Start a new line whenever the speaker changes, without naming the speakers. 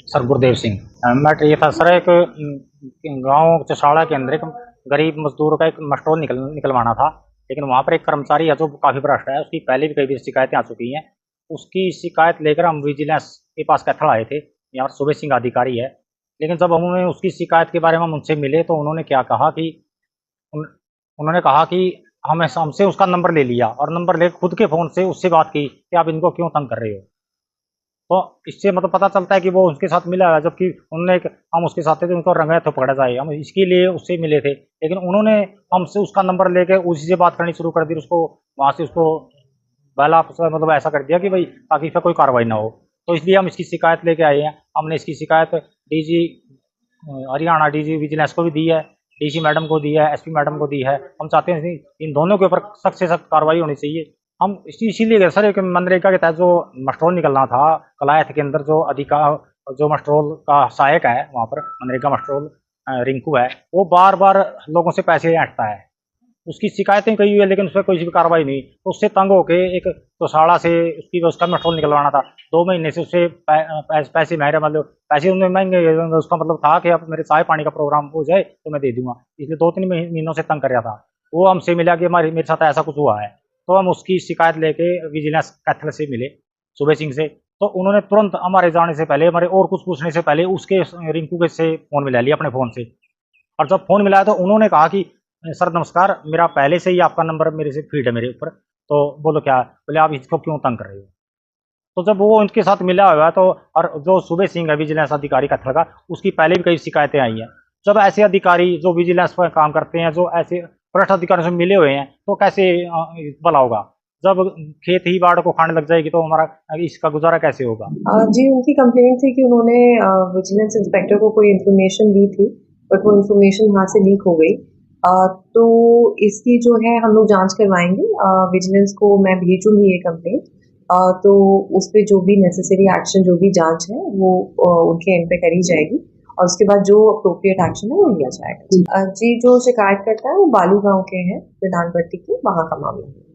Sir Gurdev Singh. Matter ये था sir, एक गांव चसाड़ा के अंदर एक गरीब मजदूर का एक मस्टोल निकलवाना था, लेकिन वहां पर एक कर्मचारी है जो काफी भ्रष्ट है। उसकी पहले भी कई शिकायतें आ चुकी हैं। उसकी शिकायत लेकर हम विजिलेंस के पास कैथल आए थे। यहाँ पर सुबह सिंह अधिकारी है। लेकिन जब हमें उसकी शिकायत के बारे में हम उनसे मिले तो उन्होंने क्या कहा कि उन्होंने कहा कि हमसे उसका नंबर ले लिया और नंबर ले खुद के फोन से उससे बात की कि आप इनको क्यों तंग कर रहे हो। तो इससे मतलब पता चलता है कि वो उसके साथ मिला है, जबकि उन्होंने हम उसके साथ थे तो उनको रंगे हाथों पकड़ा जाए, हम इसके लिए उससे मिले थे। लेकिन उन्होंने हमसे उसका नंबर लेके उसी से बात करनी शुरू कर दी। उसको वहां से उसको पहला मतलब ऐसा कर दिया कि भाई ताकि इस पर कोई कार्रवाई ना हो। तो इसलिए हम इसकी शिकायत लेके आए हैं। हमने इसकी शिकायत डीजी हरियाणा डीजी विजिलेंस को भी दी है, डीसी मैडम को दी है, एसपी मैडम को दी है। हम चाहते हैं इन दोनों के ऊपर सख्त से सख्त कार्रवाई होनी चाहिए। हम इसीलिए गए सर, एक मनरेगा के तहत जो मस्टरोल निकलना था कलायत के अंदर, जो मस्टरोल का सहायक है वहाँ पर मनरेगा मस्टरोल रिंकू है, वो बार बार लोगों से पैसे ऐंठता है। उसकी शिकायतें कई हुई है लेकिन उस पर कोई भी कार्रवाई नहीं। तो उससे तंग होके एक तोसाड़ा से उसका मस्टरोल निकलवाना था। 2 महीने से उससे पैसे महंगे, मतलब पैसे उन्हें महंगे। उसका मतलब था कि अब मेरे चाय पानी का प्रोग्राम हो जाए तो मैं दे दूंगा। इसलिए 2-3 महीनों से तंग कर रहा था। वो हमसे मिला कि मेरे साथ ऐसा कुछ हुआ है। तो हम उसकी शिकायत लेके विजिलेंस कैथल से मिले, सुबह सिंह से। तो उन्होंने तुरंत हमारे जाने से पहले, हमारे और कुछ पूछने से पहले उसके रिंकू के से फोन मिला लिया अपने फोन से। और जब फोन मिलाया तो उन्होंने कहा कि सर नमस्कार, मेरा पहले से ही आपका नंबर मेरे से फीड है मेरे ऊपर, तो बोलो क्या। बोले आप इसको क्यों तंग कर रहे हो। तो जब वो उनके साथ मिला हुआ तो, और जो सुबह सिंह है विजिलेंस अधिकारी कैथल का, उसकी पहले भी कई शिकायतें आई हैं। जब ऐसे अधिकारी जो विजिलेंस पर काम करते हैं, जो ऐसे भ्रष्ट अधिकारियों से मिले हुए हैं, तो कैसे भला होगा। जब खेत ही बाढ़ को खाने लग जाएगी तो हमारा इसका गुजारा कैसे होगा।
जी, उनकी कंप्लेंट थी कि उन्होंने विजिलेंस इंस्पेक्टर को कोई इन्फॉर्मेशन दी थी, बट वो इन्फॉर्मेशन वहाँ से लीक हो गई। तो इसकी जो है हम लोग जांच करवाएंगे। विजिलेंस को मैं भेजूंगी ये कंप्लेंट। तो उस पर जो भी नेसेसरी एक्शन, जो भी जांच है वो उनके एंड पे करी जाएगी और उसके बाद जो अप्रोप्रिएट एक्शन है वो लिया जाएगा। जी, जो शिकायत करता है वो बालू गांव के हैं, प्रधानपट्टी के, वहाँ का मामला है।